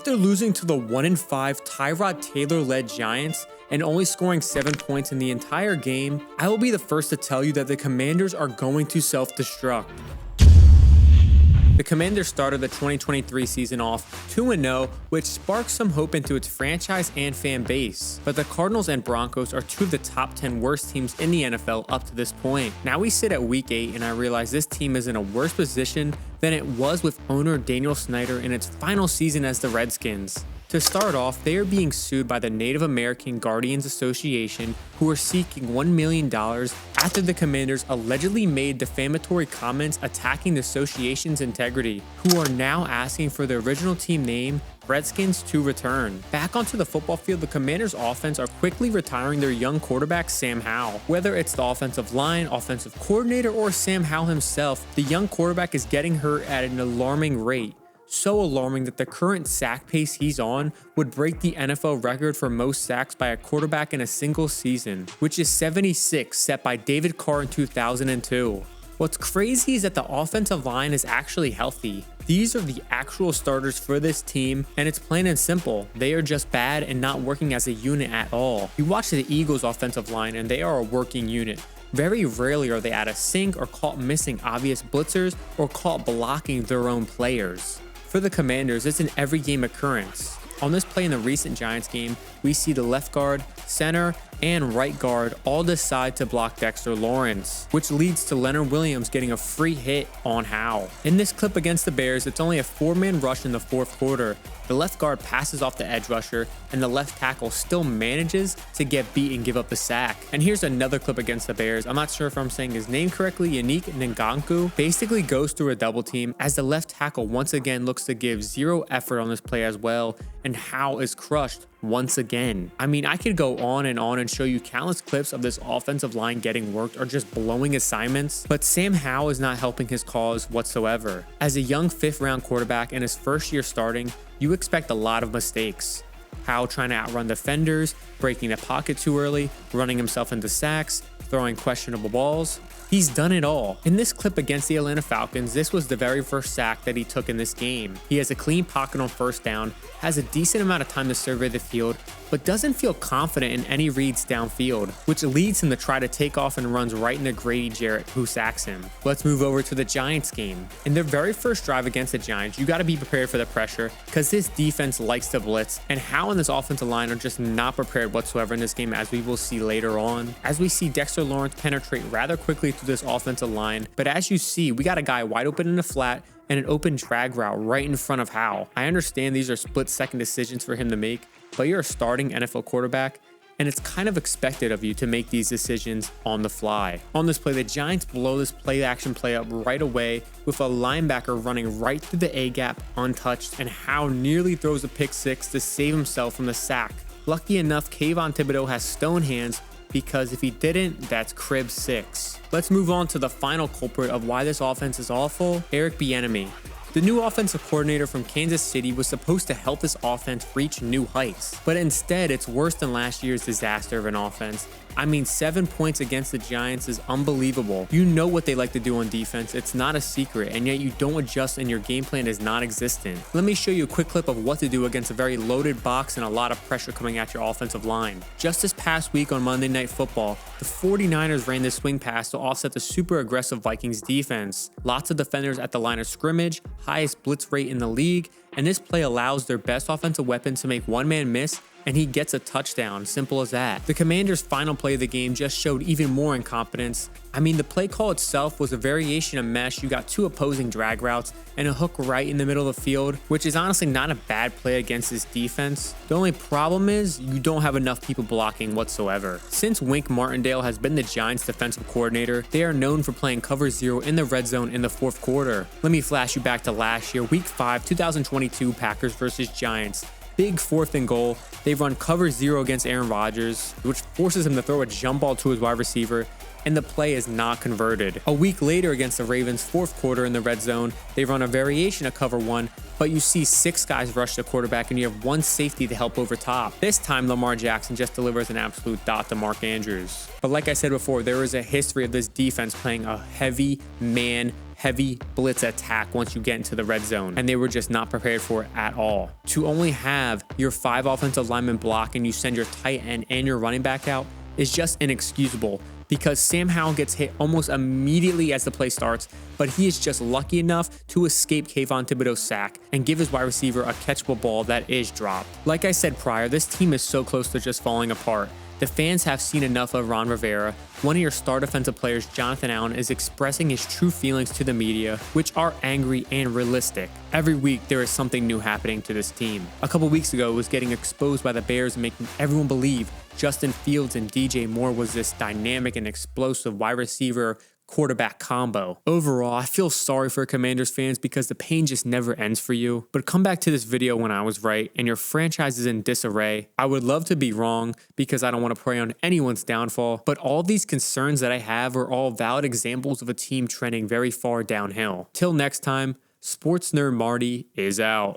After losing to the 1-5 Tyrod Taylor-led Giants and only scoring 7 points in the entire game, I will be the first to tell you that the Commanders are going to self-destruct. The Commanders started the 2023 season off 2-0, which sparked some hope into its franchise and fan base. But the Cardinals and Broncos are two of the top 10 worst teams in the NFL up to this point. Now we sit at week 8 and I realize this team is in a worse position than it was with owner Daniel Snyder in its final season as the Redskins. To start off, they are being sued by the Native American Guardians Association, who are seeking $1 million after the Commanders allegedly made defamatory comments attacking the association's integrity, who are now asking for the original team name, Redskins, to return. Back onto the football field, the Commanders' offense are quickly retiring their young quarterback Sam Howell. Whether it's the offensive line, offensive coordinator, or Sam Howell himself, the young quarterback is getting hurt at an alarming rate. So alarming that the current sack pace he's on would break the NFL record for most sacks by a quarterback in a single season, which is 76, set by David Carr in 2002. What's crazy is that the offensive line is actually healthy. These are the actual starters for this team, and it's plain and simple. They are just bad and not working as a unit at all. You watch the Eagles' offensive line and they are a working unit. Very rarely are they out of sync or caught missing obvious blitzers or caught blocking their own players. For the Commanders, it's an every game occurrence. On this play in the recent Giants game, we see the left guard, center, and right guard all decide to block Dexter Lawrence, which leads to Leonard Williams getting a free hit on Howell. In this clip against the Bears, it's only a 4-man rush in the fourth quarter. The left guard passes off the edge rusher, and the left tackle still manages to get beat and give up the sack. And here's another clip against the Bears. I'm not sure if I'm saying his name correctly. Yannick Ngakoue basically goes through a double team as the left tackle once again looks to give zero effort on this play as well, and Howell is crushed once again. I mean, I could go on and show you countless clips of this offensive line getting worked or just blowing assignments, but Sam Howell is not helping his cause whatsoever. As a young 5th-round quarterback in his first year starting, you expect a lot of mistakes. Howell trying to outrun defenders, breaking the pocket too early, running himself into sacks, throwing questionable balls. He's done it all. In this clip against the Atlanta Falcons, this was the very first sack that he took in this game. He has a clean pocket on first down, has a decent amount of time to survey the field, but doesn't feel confident in any reads downfield, which leads him to try to take off and runs right into Grady Jarrett, who sacks him. Let's move over to the Giants game. In their very first drive against the Giants, you got to be prepared for the pressure because this defense likes to blitz, and Howell and this offensive line are just not prepared whatsoever in this game, as we will see later on. As we see Dexter Lawrence penetrate rather quickly through this offensive line, but as you see, we got a guy wide open in the flat and an open drag route right in front of Howell. I understand these are split-second decisions for him to make, but you're a starting NFL quarterback, and it's kind of expected of you to make these decisions on the fly. On this play, the Giants blow this play-action play up right away with a linebacker running right through the A-gap untouched, and Howell nearly throws a pick six to save himself from the sack. Lucky enough, Kayvon Thibodeaux has stone hands, because if he didn't, that's crib 6. Let's move on to the final culprit of why this offense is awful, Eric Bieniemy. The new offensive coordinator from Kansas City was supposed to help this offense reach new heights, but instead it's worse than last year's disaster of an offense. I mean, 7 points against the Giants is unbelievable. You know what they like to do on defense, it's not a secret, and yet you don't adjust and your game plan is non-existent. Let me show you a quick clip of what to do against a very loaded box and a lot of pressure coming at your offensive line. Just this past week on Monday Night Football, the 49ers ran this swing pass to offset the super aggressive Vikings defense. Lots of defenders at the line of scrimmage, highest blitz rate in the league, and this play allows their best offensive weapon to make one man miss and he gets a touchdown, simple as that. The Commanders' final play of the game just showed even more incompetence. I mean, the play call itself was a variation of mesh. You got 2 opposing drag routes and a hook right in the middle of the field, which is honestly not a bad play against this defense. The only problem is you don't have enough people blocking whatsoever. Since Wink Martindale has been the Giants' defensive coordinator, they are known for playing cover 0 in the red zone in the fourth quarter. Let me flash you back to last year, week 5, 2022, Packers versus Giants. Big 4th and goal. They run cover 0 against Aaron Rodgers, which forces him to throw a jump ball to his wide receiver, and the play is not converted. A week later against the Ravens, 4th quarter in the red zone, they run a variation of cover 1, but you see 6 guys rush the quarterback and you have 1 safety to help over top. This time, Lamar Jackson just delivers an absolute dot to Mark Andrews. But like I said before, there is a history of this defense playing a heavy man heavy blitz attack once you get into the red zone, and they were just not prepared for it at all. To only have your 5 offensive linemen block and you send your tight end and your running back out is just inexcusable, because Sam Howell gets hit almost immediately as the play starts, but he is just lucky enough to escape Kayvon Thibodeau's sack and give his wide receiver a catchable ball that is dropped. Like I said prior, this team is so close to just falling apart. The fans have seen enough of Ron Rivera. One of your star defensive players, Jonathan Allen, is expressing his true feelings to the media, which are angry and realistic. Every week, there is something new happening to this team. A couple weeks ago, it was getting exposed by the Bears, making everyone believe Justin Fields and DJ Moore was this dynamic and explosive wide receiver quarterback combo. Overall, I feel sorry for Commanders fans because the pain just never ends for you. But come back to this video when I was right and your franchise is in disarray. I would love to be wrong because I don't want to prey on anyone's downfall, but all these concerns that I have are all valid examples of a team trending very far downhill. Till next time, Sports Nerd Marty is out.